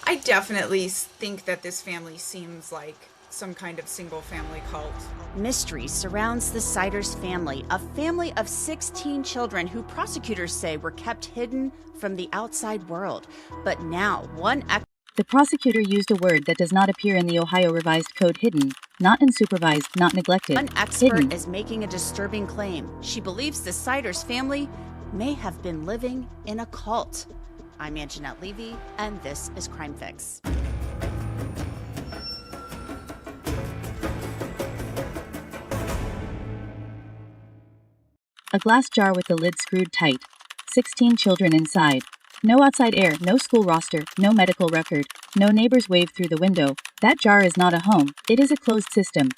I definitely think that this family seems like some kind of single family cult. Mystery surrounds the Siders family, a family of 16 children who prosecutors say were kept hidden from the outside world. But now, The prosecutor used a word that does not appear in the Ohio Revised Code: hidden, not unsupervised, not neglected. One expert Hidden. is making a disturbing claim. She believes the Siders family may have been living in a cult. I'm Anjanette Levy, and this is Crime Fix. A glass jar with the lid screwed tight. 16 children inside. No outside air, no school roster, no medical record, no neighbors wave through the window. That jar is not a home, it is a closed system.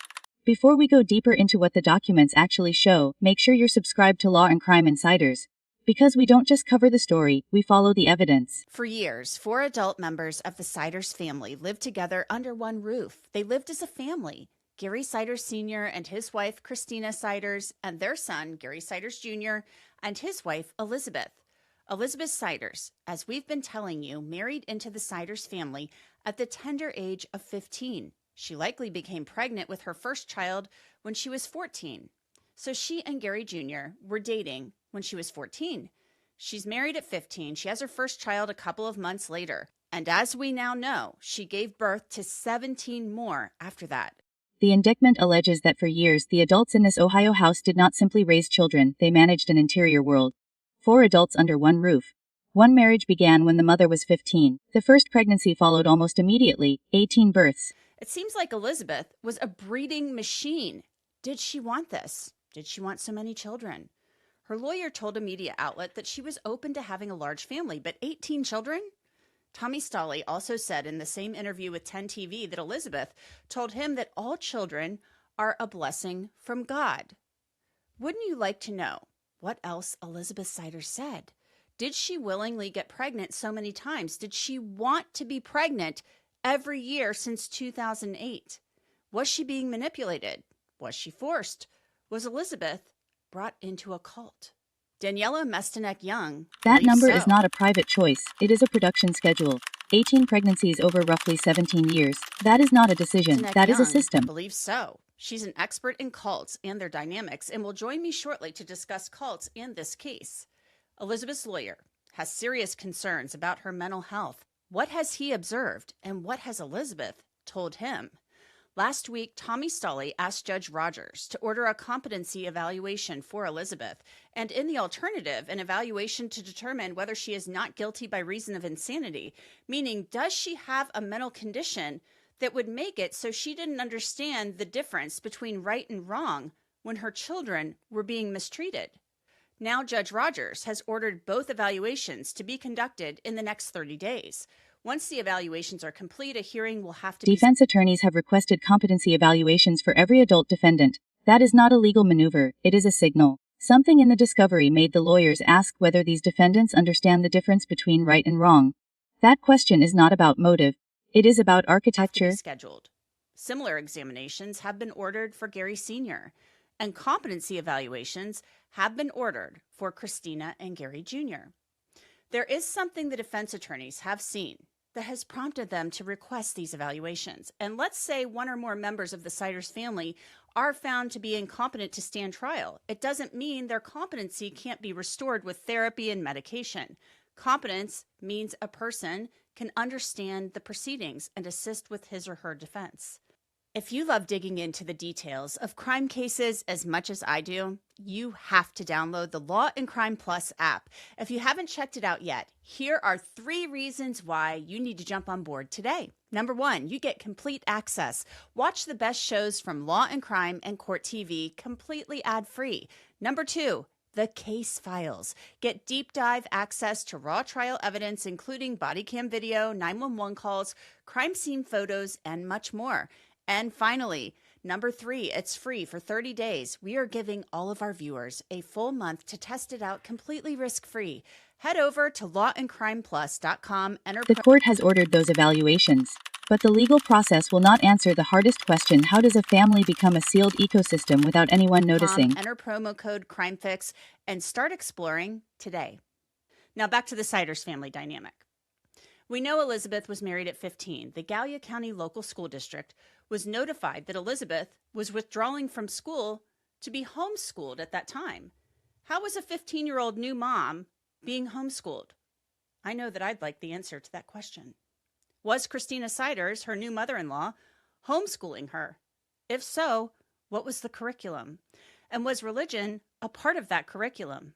Before we go deeper into what the documents actually show, make sure you're subscribed to Law and Crime Insiders. Because we don't just cover the story, we follow the evidence. For years, 4 adult members of the Siders family lived together under one roof. They lived as a family. Gary Siders Sr. and his wife, Christina Siders, and their son, Gary Siders Jr., and his wife, Elizabeth. Elizabeth Siders, as we've been telling you, married into the Siders family at the tender age of 15. She likely became pregnant with her first child when she was 14. So she and Gary Jr. were dating when she was 14. She's married at 15. She has her first child a couple of months later. And as we now know, she gave birth to 17 more after that. The indictment alleges that for years the adults in this Ohio house did not simply raise children, they managed an interior world. 4 adults under one roof. One marriage began when the mother was 15. The first pregnancy followed almost immediately, 18 births. It seems like Elizabeth was a breeding machine. Did she want this? Did she want so many children? Her lawyer told a media outlet that she was open to having a large family, but 18 children? Tommy Stolle also said in the same interview with 10 TV that Elizabeth told him that all children are a blessing from God. Wouldn't you like to know what else Elizabeth Siders said? Did she willingly get pregnant so many times? Did she want to be pregnant every year since 2008? Was she being manipulated? Was she forced? Was Elizabeth brought into a cult? Daniela Mestenek-Young. That number is not a private choice, it is a production schedule. 18 pregnancies over roughly 17 years. That is not a decision, that is a system. Believes so. She's an expert in cults and their dynamics and will join me shortly to discuss cults in this case. Elizabeth's lawyer has serious concerns about her mental health. What has he observed and what has Elizabeth told him? Last week, Tommy Stolle asked Judge Rogers to order a competency evaluation for Elizabeth, and in the alternative, an evaluation to determine whether she is not guilty by reason of insanity, meaning does she have a mental condition that would make it so she didn't understand the difference between right and wrong when her children were being mistreated. Now Judge Rogers has ordered both evaluations to be conducted in the next 30 days. Once the evaluations are complete, a hearing will have to be... Defense attorneys have requested competency evaluations for every adult defendant. That is not a legal maneuver, it is a signal. Something in the discovery made the lawyers ask whether these defendants understand the difference between right and wrong. That question is not about motive. It is about architecture. Scheduled. Similar examinations have been ordered for Gary Sr., and competency evaluations have been ordered for Christina and Gary Jr. There is something the defense attorneys have seen that has prompted them to request these evaluations. And let's say one or more members of the Siders family are found to be incompetent to stand trial. It doesn't mean their competency can't be restored with therapy and medication. Competence means a person can understand the proceedings and assist with his or her defense. If you love digging into the details of crime cases as much as I do, you have to download the Law and Crime Plus app. If you haven't checked it out yet, here are 3 reasons why you need to jump on board today. Number 1, you get complete access. Watch the best shows from Law and Crime and Court TV completely ad-free. Number 2, the case files. Get deep dive access to raw trial evidence, including body cam video, 911 calls, crime scene photos, and much more. And finally, number 3, it's free for 30 days. We are giving all of our viewers a full month to test it out completely risk-free. Head over to lawandcrimeplus.com. The court has ordered those evaluations, but the legal process will not answer the hardest question: how does a family become a sealed ecosystem without anyone noticing? Enter promo code CrimeFix and start exploring today. Now back to the Siders family dynamic. We know Elizabeth was married at 15. The Gallia County Local School District was notified that Elizabeth was withdrawing from school to be homeschooled at that time. How was a 15-year-old new mom being homeschooled? I know that I'd like the answer to that question. Was Christina Siders, her new mother-in-law, homeschooling her? If so, what was the curriculum? And was religion a part of that curriculum?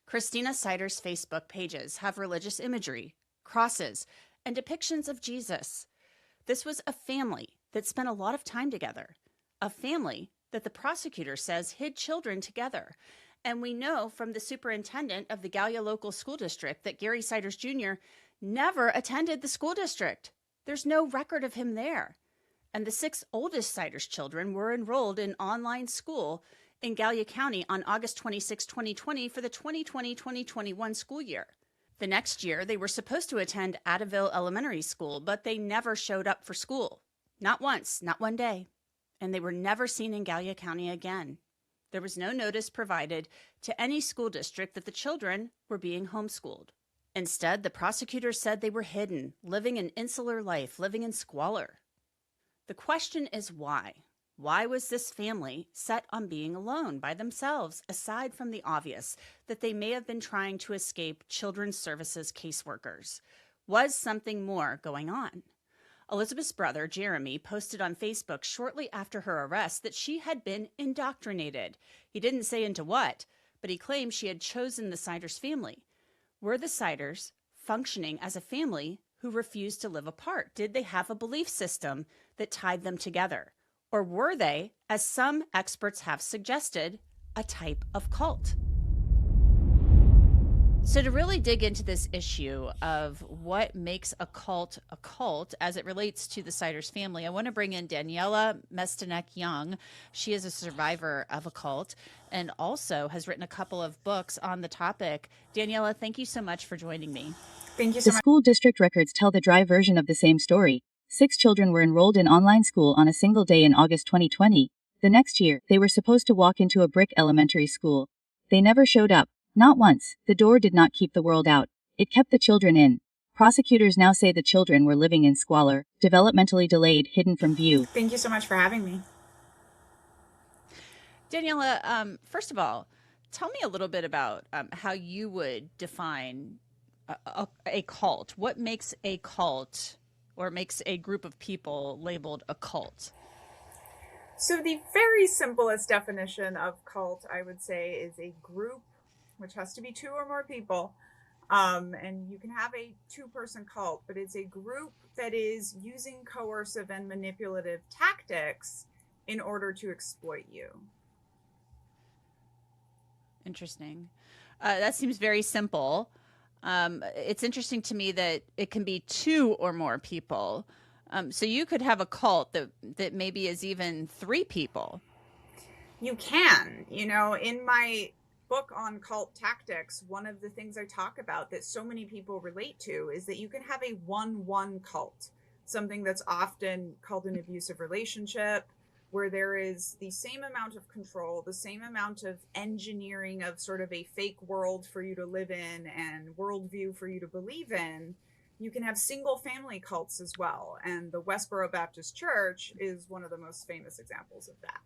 Christina Siders' Facebook pages have religious imagery, crosses, and depictions of Jesus. This was a family that spent a lot of time together, a family that the prosecutor says hid children together. And we know from the superintendent of the Gallia Local School District that Gary Siders Jr. never attended the school district. There's no record of him there. And the 6 oldest Siders children were enrolled in online school in Gallia County on August 26, 2020 for the 2020-2021 school year. The next year, they were supposed to attend Attaville Elementary School, but they never showed up for school. Not once, not one day. And they were never seen in Gallia County again. There was no notice provided to any school district that the children were being homeschooled. Instead, the prosecutors said they were hidden, living an insular life, living in squalor. The question is why? Why was this family set on being alone by themselves, aside from the obvious that they may have been trying to escape children's services caseworkers? Was something more going on? Elizabeth's brother, Jeremy, posted on Facebook shortly after her arrest that she had been indoctrinated. He didn't say into what, but he claimed she had chosen the Siders family. Were the Siders functioning as a family who refused to live apart? Did they have a belief system that tied them together? Or were they, as some experts have suggested, a type of cult? So to really dig into this issue of what makes a cult as it relates to the Siders family, I want to bring in Daniela Mestenek-Young. She is a survivor of a cult and also has written a couple of books on the topic. Daniela, thank you so much for joining me. Thank you so The much. school district records tell the dry version of the same story. 6 children were enrolled in online school on a single day in August 2020. The next year, they were supposed to walk into a brick elementary school. They never showed up. Not once. The door did not keep the world out. It kept the children in. Prosecutors now say the children were living in squalor, developmentally delayed, hidden from view. Thank you so much for having me. Daniela, first of all, tell me a little bit about how you would define a cult. What makes a cult or makes a group of people labeled a cult? So the very simplest definition of cult, I would say, is a group, which has to be 2 or more people. And you can have a 2-person cult, but it's a group that is using coercive and manipulative tactics in order to exploit you. Interesting. That seems very simple. It's interesting to me that it can be 2 or more people. So you could have a cult that maybe is even 3 people. You can. In my book on cult tactics, one of the things I talk about that so many people relate to is that you can have a 1-1 cult, something that's often called an abusive relationship, where there is the same amount of control, the same amount of engineering of sort of a fake world for you to live in and worldview for you to believe in. You can have single family cults as well. And the Westboro Baptist Church is one of the most famous examples of that.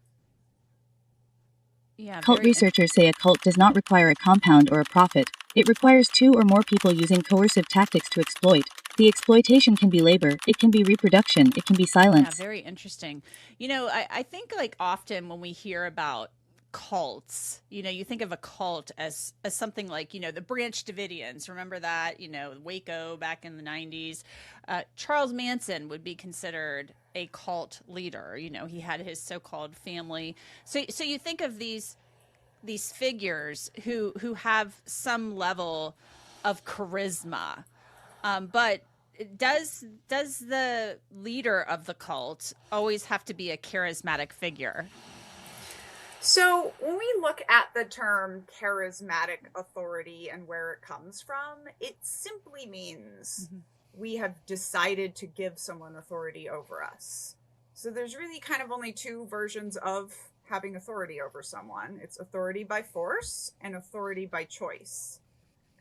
Yeah, Cult researchers say a cult does not require a compound or a prophet. It requires 2 or more people using coercive tactics to exploit. The exploitation can be labor, it can be reproduction, it can be silence. Yeah, very interesting. I think like often when we hear about cults, you think of a cult as something like, the Branch Davidians. Remember that, Waco back in the 90s. Charles Manson would be considered a cult leader. He had his so-called family. So you think of these figures who have some level of charisma. But does the leader of the cult always have to be a charismatic figure? So when we look at the term charismatic authority and where it comes from, it simply means we have decided to give someone authority over us. So there's really kind of only 2 versions of having authority over someone. It's authority by force and authority by choice.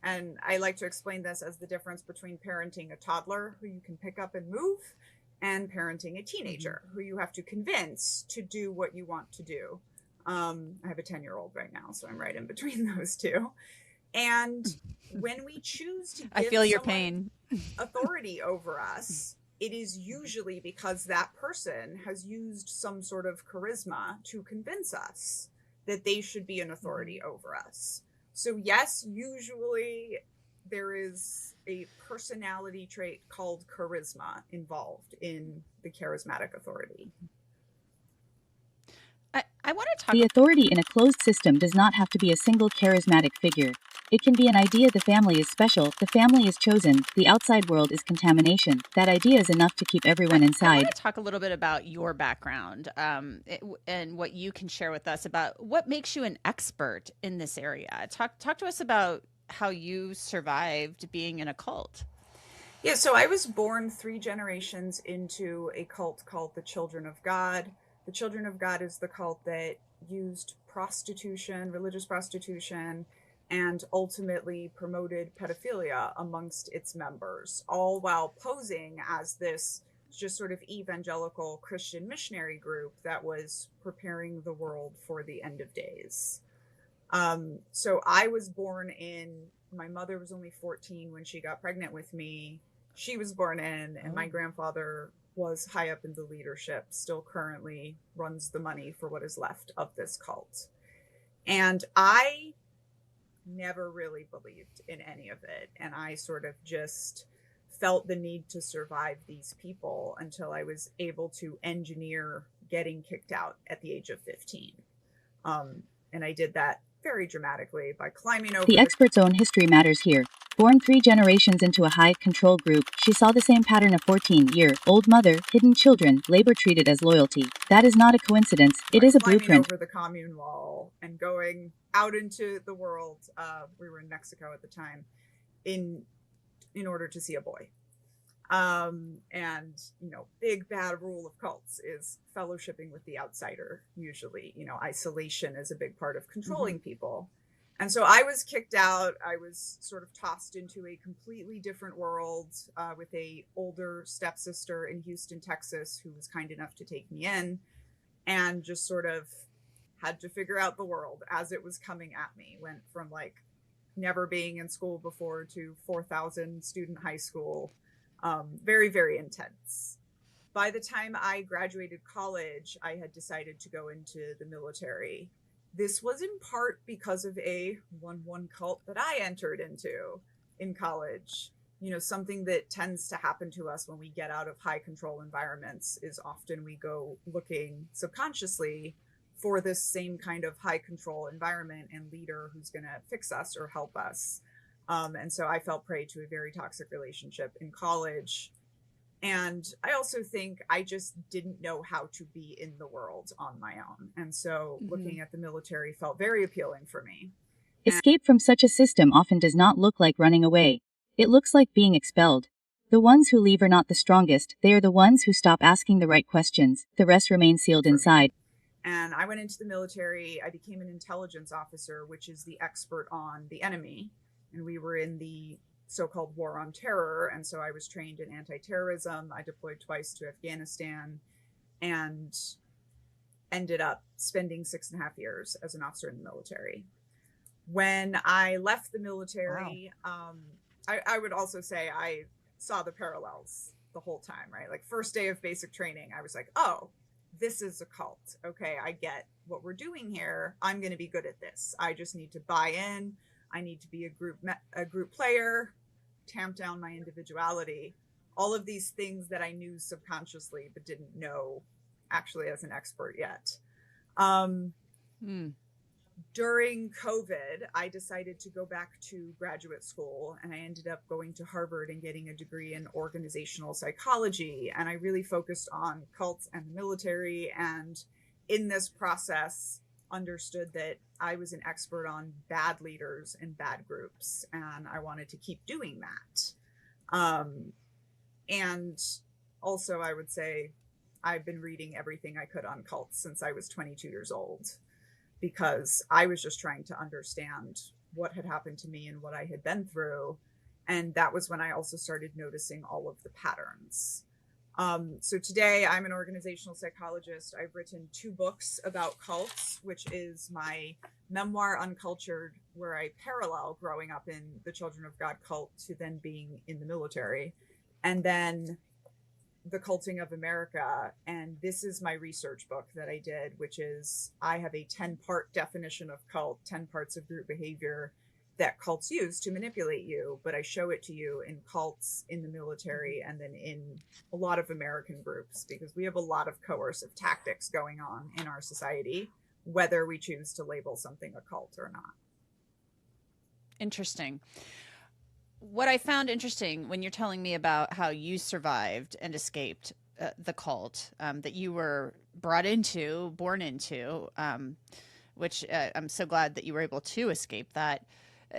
And I like to explain this as the difference between parenting a toddler who you can pick up and move and parenting a teenager who you have to convince to do what you want to do. I have a 10-year-old right now, so I'm right in between those two. And when we choose to give I feel your someone pain. authority over us, it is usually because that person has used some sort of charisma to convince us that they should be an authority over us. So yes, usually there is a personality trait called charisma involved in the charismatic authority. I want to talk. The authority in a closed system does not have to be a single charismatic figure. It can be an idea: the family is special, the family is chosen, the outside world is contamination. That idea is enough to keep everyone inside. I want to talk a little bit about your background and what you can share with us about what makes you an expert in this area. Talk to us about how you survived being in a cult. Yeah, so I was born 3 generations into a cult called the Children of God. The Children of God is the cult that used prostitution, religious prostitution, and ultimately promoted pedophilia amongst its members, all while posing as this just sort of evangelical Christian missionary group that was preparing the world for the end of days. So I was born in, my mother was only 14 when she got pregnant with me. She was born in, and my grandfather was high up in the leadership, still currently runs the money for what is left of this cult. And I never really believed in any of it. And I sort of just felt the need to survive these people until I was able to engineer getting kicked out at the age of 15. And I did that very dramatically by climbing over. The expert's own history matters here. Born 3 generations into a high-control group, she saw the same pattern: a 14-year-old mother, hidden children, labor treated as loyalty. That is not a coincidence, it is a blueprint. Over the commune wall and going out into the world, we were in Mexico at the time, in order to see a boy. And, you know, big bad rule of cults is fellowshipping with the outsider. Usually, you know, isolation is a big part of controlling people. And so I was kicked out. I was sort of tossed into a completely different world with a older stepsister in Houston, Texas, who was kind enough to take me in, and just sort of had to figure out the world as it was coming at me. Went from like never being in school before to 4,000 student high school. Very, very intense. By the time I graduated college, I had decided to go into the military. This was in part because of a 1-1 cult that I entered into in college. You know, something that tends to happen to us when we get out of high control environments is often we go looking subconsciously for this same kind of high control environment and leader who's going to fix us or help us. And so I fell prey to a very toxic relationship in college. And I also think I just didn't know how to be in the world on my own. And so looking at the military felt very appealing for me. Escape from such a system often does not look like running away. It looks like being expelled. The ones who leave are not the strongest, they are the ones who stop asking the right questions. The rest remain sealed inside. And I went into the military. I became an intelligence officer, which is the expert on the enemy. And we were in the so-called war on terror. And so I was trained in anti-terrorism. I deployed twice to Afghanistan and ended up spending 6.5 years as an officer in the military. When I left the military, I would also say I saw the parallels the whole time, right? Like first day of basic training, I was like, oh, this is a cult. Okay, I get what we're doing here. I'm going to be good at this. I just need to buy in. I need to be a group player, tamp down my individuality, all of these things that I knew subconsciously but didn't know actually as an expert yet. During COVID, I decided to go back to graduate school, and I ended up going to Harvard and getting a degree in organizational psychology. And I really focused on cults and the military, and in this process understood that I was an expert on bad leaders and bad groups, and I wanted to keep doing that. And also I would say I've been reading everything I could on cults since I was 22 years old, because I was just trying to understand what had happened to me and what I had been through. And that was when I also started noticing all of the patterns. So today I'm an organizational psychologist. I've written 2 books about cults, which is my memoir Uncultured, where I parallel growing up in the Children of God cult to then being in the military, and then The Culting of America. And this is my research book that I did, which is I have a 10-part definition of cult, 10 parts of group behavior that cults use to manipulate you, but I show it to you in cults, in the military, and then in a lot of American groups, because we have a lot of coercive tactics going on in our society, whether we choose to label something a cult or not. Interesting. What I found interesting when you're telling me about how you survived and escaped the cult that you were born into, which I'm so glad that you were able to escape that.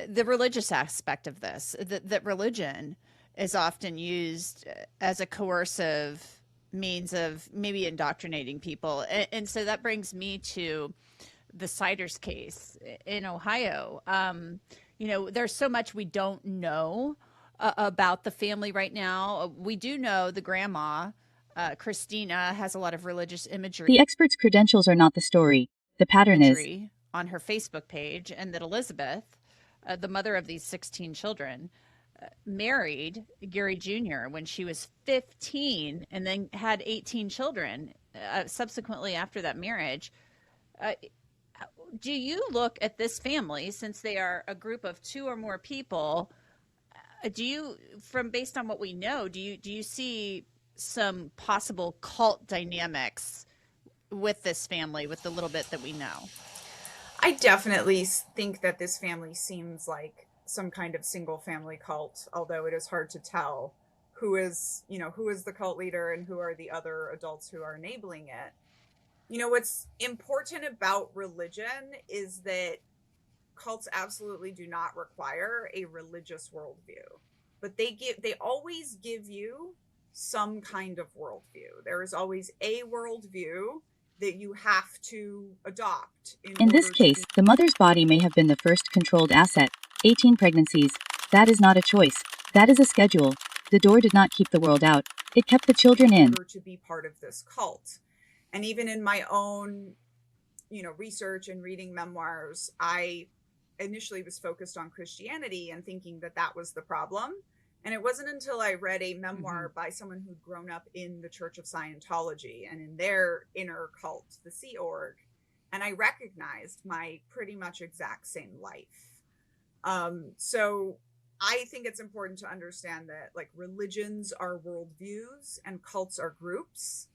The religious aspect of this, that religion is often used as a coercive means of maybe indoctrinating people. And so that brings me to the Siders case in Ohio. There's so much we don't know about the family right now. We do know the grandma, Christina, has a lot of religious imagery. The expert's credentials are not the story. The pattern is on her Facebook page, and that Elizabeth, the mother of these 16 children, married Gary Jr. when she was 15 and then had 18 children subsequently after that marriage. Do you look at this family, since they are a group of 2 or more people, based on what we know, do you see some possible cult dynamics with this family, with the little bit that we know? I definitely think that this family seems like some kind of single family cult, although it is hard to tell who is the cult leader and who are the other adults who are enabling it. What's important about religion is that cults absolutely do not require a religious worldview, but they always give you some kind of worldview. There is always a worldview that you have to adopt. In this case, the mother's body may have been the first controlled asset. 18 pregnancies. That is not a choice. That is a schedule. The door did not keep the world out. It kept the children in. To be part of this cult. And even in my own, research and reading memoirs, I initially was focused on Christianity and thinking that that was the problem. And it wasn't until I read a memoir by someone who'd grown up in the Church of Scientology and in their inner cult, the Sea Org, and I recognized my pretty much exact same life. So I think it's important to understand that religions are worldviews and cults are groups.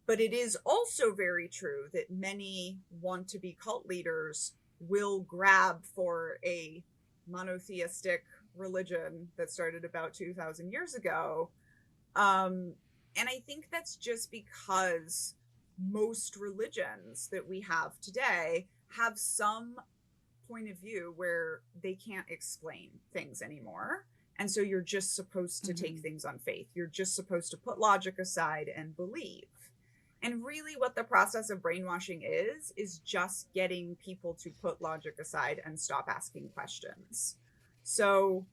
But it is also very true that many want to be cult leaders will grab for a monotheistic religion that started about 2,000 years ago. And I think that's just because most religions that we have today have some point of view where they can't explain things anymore. And so you're just supposed to take things on faith. You're just supposed to put logic aside and believe. And really what the process of brainwashing is just getting people to put logic aside and stop asking questions. So,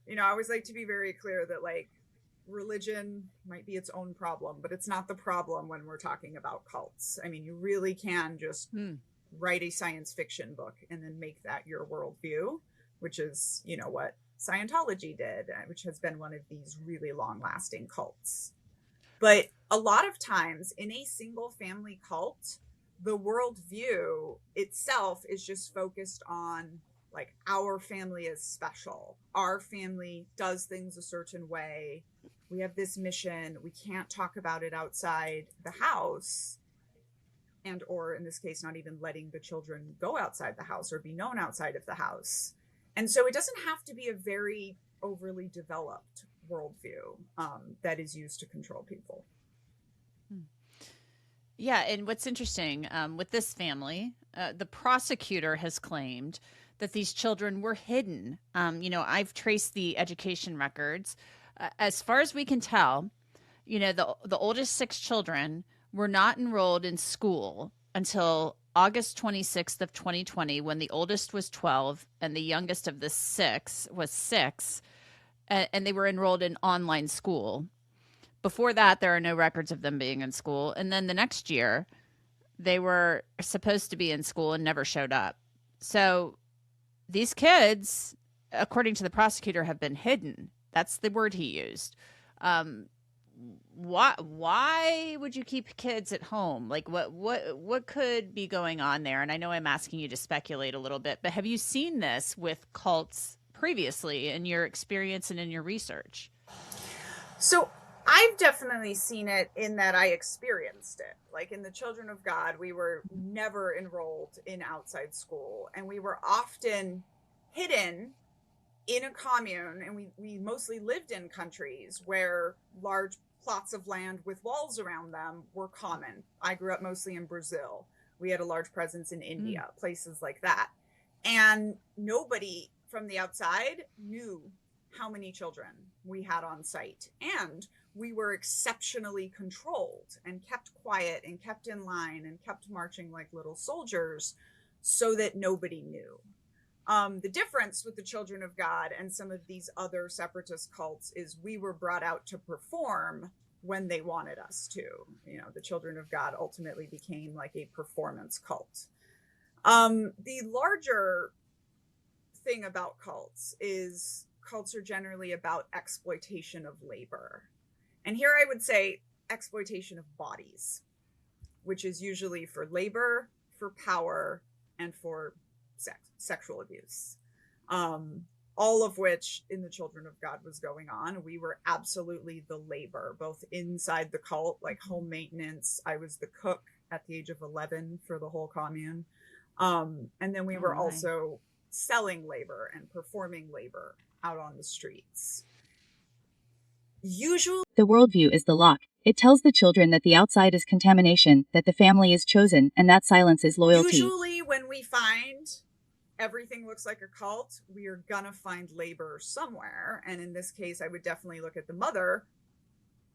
I always like to be very clear that religion might be its own problem, but it's not the problem when we're talking about cults. I mean, you really can just write a science fiction book and then make that your worldview, which is, what Scientology did, which has been one of these really long-lasting cults. But a lot of times in a single family cult, the worldview itself is just focused on our family is special. Our family does things a certain way. We have this mission. We can't talk about it outside the house. And, or in this case, not even letting the children go outside the house or be known outside of the house. And so it doesn't have to be a very overly developed worldview that is used to control people. Yeah, and what's interesting with this family, the prosecutor has claimed that these children were hidden. I've traced the education records. As far as we can tell, the oldest 6 children were not enrolled in school until August 26th of 2020, when the oldest was 12 and the youngest of the six was 6, and they were enrolled in online school. Before that, there are no records of them being in school. And then the next year, they were supposed to be in school and never showed up. So these kids, according to the prosecutor, have been hidden. That's the word he used. Why would you keep kids at home? Like what could be going on there? And I know I'm asking you to speculate a little bit, but have you seen this with cults previously in your experience and in your research? So I've definitely seen it in that I experienced it. Like in the Children of God, we were never enrolled in outside school, and we were often hidden in a commune, and we mostly lived in countries where large plots of land with walls around them were common. I grew up mostly in Brazil. We had a large presence in India, places like that. And nobody from the outside knew how many children we had on site. And we were exceptionally controlled and kept quiet and kept in line and kept marching like little soldiers so that nobody knew. The difference with the Children of God and some of these other separatist cults is we were brought out to perform when they wanted us to. You know, the Children of God ultimately became like a performance cult. The larger thing about cults is cults are generally about exploitation of labor. And here I would say exploitation of bodies, which is usually for labor, for power, and for sexual abuse, all of which in the Children of God was going on. We were absolutely the labor, both inside the cult, like home maintenance. I was the cook at the age of 11 for the whole commune. And then we were also selling labor and performing labor out on the streets. Usually, the worldview is the lock. It tells the children that the outside is contamination, that the family is chosen, and that silence is loyalty. Usually when we find everything looks like a cult, we are gonna find labor somewhere. And in this case, I would definitely look at the mother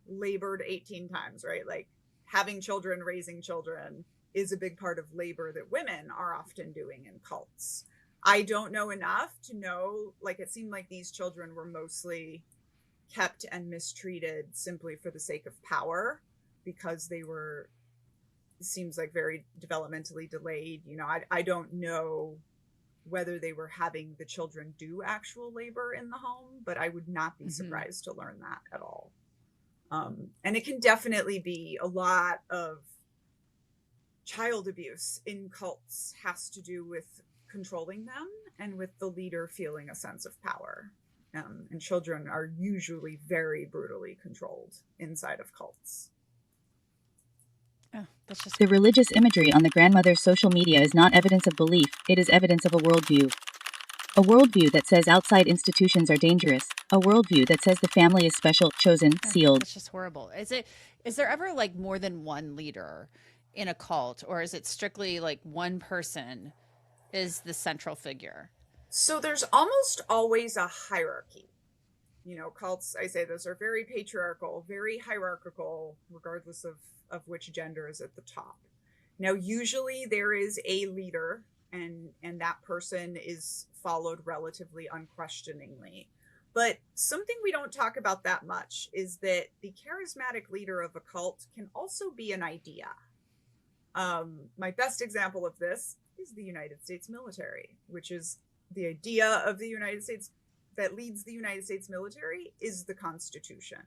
labored 18 times, right? Like having children, raising children is a big part of labor that women are often doing in cults. I don't know enough to know, like it seemed like these children were mostly kept and mistreated simply for the sake of power because they were, it seems like, very developmentally delayed. You know, I don't know whether they were having the children do actual labor in the home, but I would not be surprised to learn that at all. And it can definitely be a lot of child abuse in cults has to do with controlling them and with the leader feeling a sense of power. And children are usually very brutally controlled inside of cults. Oh, that's just... The religious imagery on the grandmother's social media is not evidence of belief, it is evidence of a worldview. A worldview that says outside institutions are dangerous. A worldview that says the family is special, chosen, sealed. That's just horrible. Is there ever like more than one leader in a cult, or is it strictly like one person is the central figure? So there's almost always a hierarchy. You know, cults, I say those are very patriarchal, very hierarchical, regardless of which gender is at the top. Now, usually there is a leader, and that person is followed relatively unquestioningly. But something we don't talk about that much is that the charismatic leader of a cult can also be an idea. My best example of this is the United States military, which is the idea of the United States that leads the United States military is the Constitution.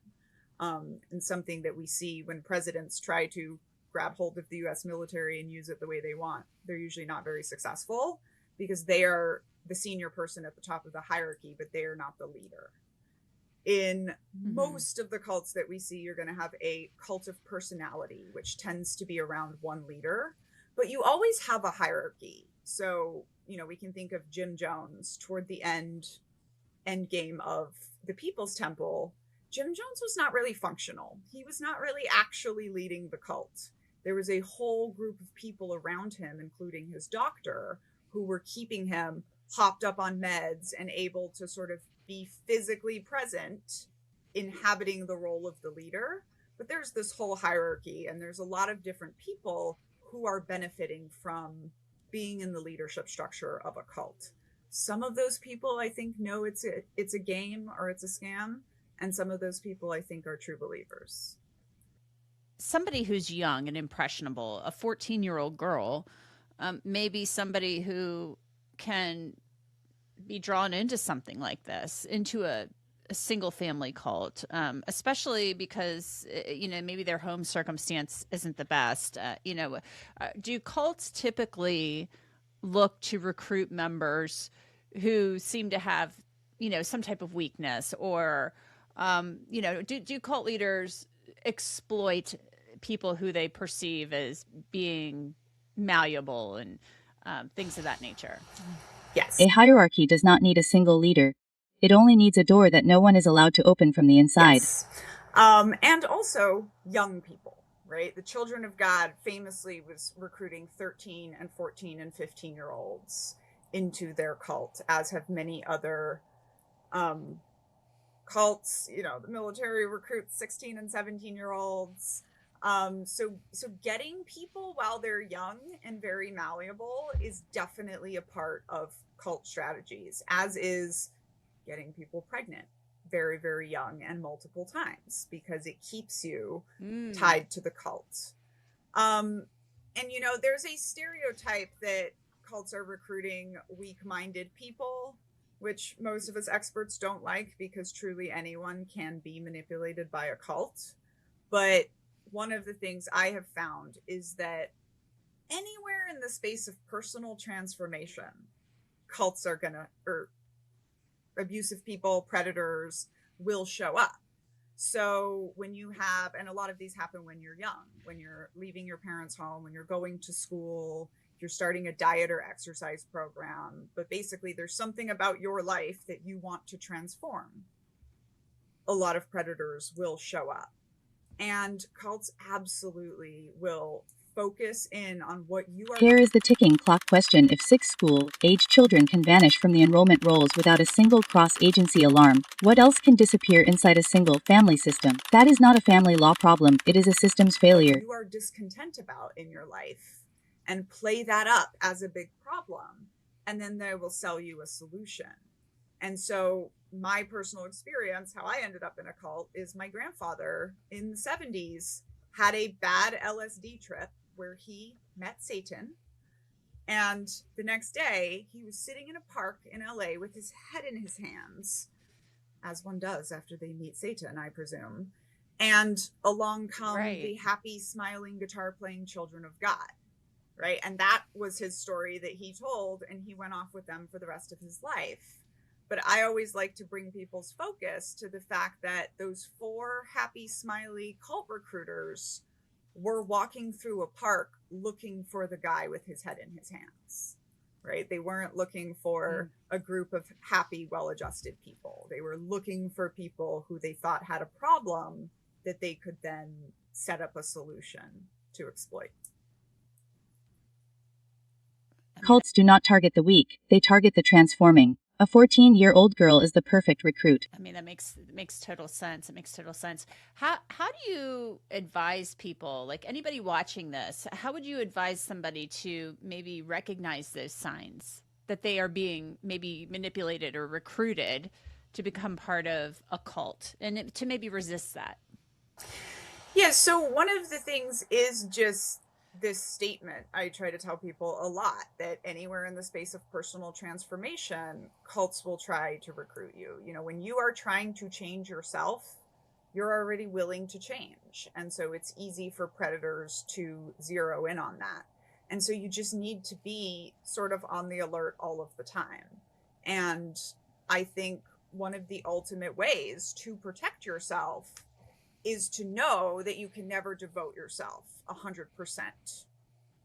And something that we see when presidents try to grab hold of the US military and use it the way they want. They're usually not very successful because they are the senior person at the top of the hierarchy, but they are not the leader. In most of the cults that we see, you're going to have a cult of personality, which tends to be around one leader, but you always have a hierarchy. So, you know, we can think of Jim Jones toward the end game of the People's Temple. Jim Jones was not really functional. He was not really actually leading the cult. There was a whole group of people around him, including his doctor, who were keeping him hopped up on meds and able to sort of be physically present, inhabiting the role of the leader. But there's this whole hierarchy, and there's a lot of different people who are benefiting from being in the leadership structure of a cult. Some of those people I think know it's a game or it's a scam, and some of those people I think are true believers. Somebody who's young and impressionable, a 14-year-old girl, maybe somebody who can be drawn into something like this, into a single family cult, especially because, maybe their home circumstance isn't the best. Do cults typically look to recruit members who seem to have, some type of weakness, or, do cult leaders exploit people who they perceive as being malleable and things of that nature? Yes. A hierarchy does not need a single leader. It only needs a door that no one is allowed to open from the inside. Yes. And also young people, right? The Children of God famously was recruiting 13 and 14 and 15-year-olds into their cult, as have many other cults. The military recruits 16 and 17-year-olds. So getting people while they're young and very malleable is definitely a part of cult strategies, as is getting people pregnant very, very young and multiple times, because it keeps you tied to the cult. And there's a stereotype that cults are recruiting weak-minded people, which most of us experts don't like, because truly anyone can be manipulated by a cult. But one of the things I have found is that anywhere in the space of personal transformation, cults are or abusive people, predators will show up. So when you have, and a lot of these happen when you're young, when you're leaving your parents' home, when you're going to school, you're starting a diet or exercise program, but basically there's something about your life that you want to transform. A lot of predators will show up. And cults absolutely will focus in on what you are. Here is the ticking clock question. If 6 school-age children can vanish from the enrollment rolls without a single cross-agency alarm, what else can disappear inside a single family system? That is not a family law problem, it is a systems failure. You are discontent about in your life, and play that up as a big problem, and then they will sell you a solution. And so my personal experience, how I ended up in a cult, is my grandfather in the 70s had a bad LSD trip where he met Satan. And the next day he was sitting in a park in LA with his head in his hands, as one does after they meet Satan, I presume. And along come the happy, smiling, guitar playing children of God. Right. And that was his story that he told, and he went off with them for the rest of his life. But I always like to bring people's focus to the fact that those 4 happy, smiley cult recruiters were walking through a park looking for the guy with his head in his hands, right? They weren't looking for a group of happy, well-adjusted people. They were looking for people who they thought had a problem that they could then set up a solution to exploit. Cults do not target the weak, they target the transforming. A 14-year-old girl is the perfect recruit. I mean, that makes total sense. It makes total sense. How do you advise people, like anybody watching this, how would you advise somebody to maybe recognize those signs that they are being maybe manipulated or recruited to become part of a cult, and to maybe resist that? Yeah, so one of the things is just this statement I try to tell people a lot, that anywhere in the space of personal transformation, cults will try to recruit you. When you are trying to change yourself, you're already willing to change. And so it's easy for predators to zero in on that. And so you just need to be sort of on the alert all of the time. And I think one of the ultimate ways to protect yourself is to know that you can never devote yourself 100%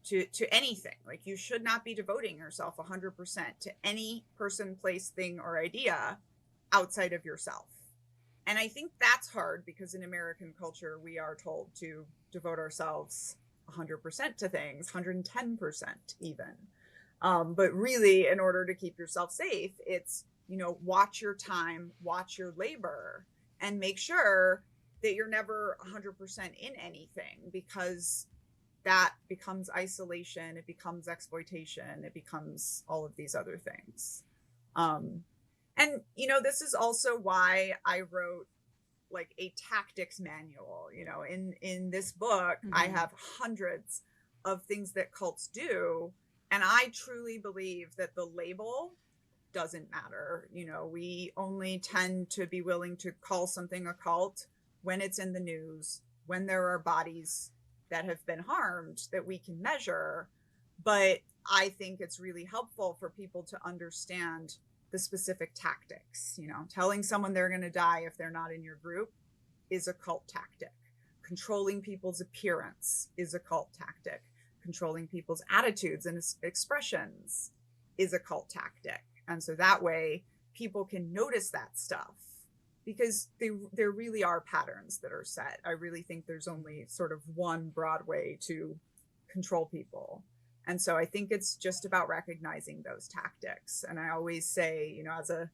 to anything. Like, you should not be devoting yourself 100% to any person, place, thing, or idea outside of yourself. And I think that's hard, because in American culture, we are told to devote ourselves 100% to things, 110% even. But really, in order to keep yourself safe, it's, watch your time, watch your labor, and make sure that you're never 100% in anything, because that becomes isolation, it becomes exploitation, it becomes all of these other things. And, you know, this is also why I wrote like a tactics manual. You know, in this book, I have hundreds of things that cults do. And I truly believe that the label doesn't matter. You know, we only tend to be willing to call something a cult when it's in the news, when there are bodies that have been harmed that we can measure. But I think it's really helpful for people to understand the specific tactics. You know, telling someone they're going to die if they're not in your group is a cult tactic. Controlling people's appearance is a cult tactic. Controlling people's attitudes and expressions is a cult tactic. And so that way people can notice that stuff, because there really are patterns that are set. I really think there's only sort of one broad way to control people. And so I think it's just about recognizing those tactics. And I always say, you know, as a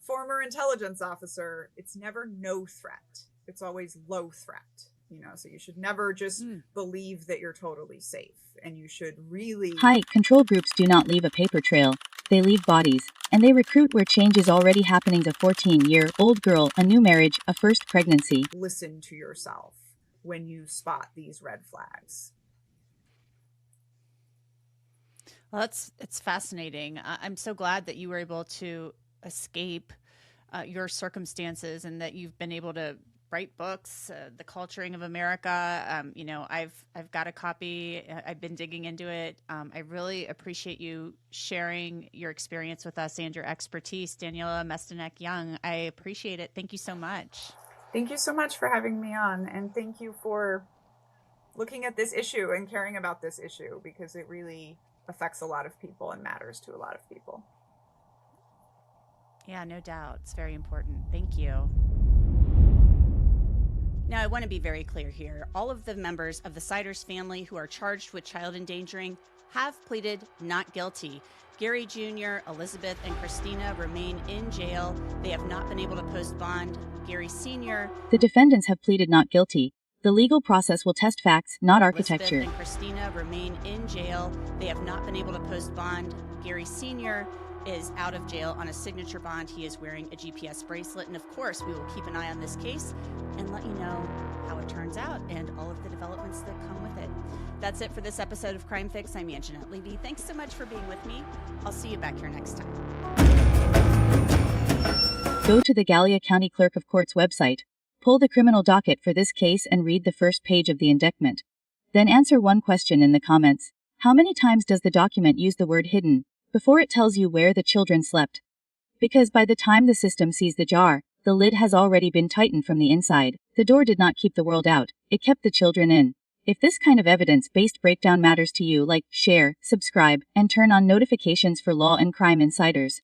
former intelligence officer, it's never no threat. It's always low threat. You know, so you should never just believe that you're totally safe. And you should really... Hi, control groups do not leave a paper trail. They leave bodies. And they recruit where change is already happening. A 14-year-old girl, a new marriage, a first pregnancy. Listen to yourself when you spot these red flags. Well, it's fascinating. I'm so glad that you were able to escape your circumstances and that you've been able to write books, The Culturing of America. You know, I've got a copy. I've been digging into it. I really appreciate you sharing your experience with us and your expertise, Daniela Mestenek-Young. I appreciate it. Thank you so much. Thank you so much for having me on, and thank you for looking at this issue and caring about this issue, because it really affects a lot of people and matters to a lot of people. Yeah, no doubt. It's very important. Thank you. Now, I want to be very clear here. All of the members of the Siders family who are charged with child endangering have pleaded not guilty. Gary Jr., Elizabeth, and Christina remain in jail. They have not been able to post bond. Gary Sr. The defendants have pleaded not guilty. The legal process will test facts, not architecture. Elizabeth and Christina remain in jail. They have not been able to post bond. Gary Sr. is out of jail on a signature bond. He is wearing a GPS bracelet. And of course, we will keep an eye on this case and let you know how it turns out and all of the developments that come with it. That's it for this episode of Crime Fix. I'm Anjanette Levy. Thanks so much for being with me. I'll see you back here next time. Go to the Gallia County Clerk of Court's website. Pull the criminal docket for this case and read the first page of the indictment. Then answer one question in the comments. How many times does the document use the word hidden before it tells you where the children slept? Because by the time the system sees the jar, the lid has already been tightened from the inside. The door did not keep the world out, it kept the children in. If this kind of evidence-based breakdown matters to you, like, share, subscribe, and turn on notifications for Law and Crime Insiders.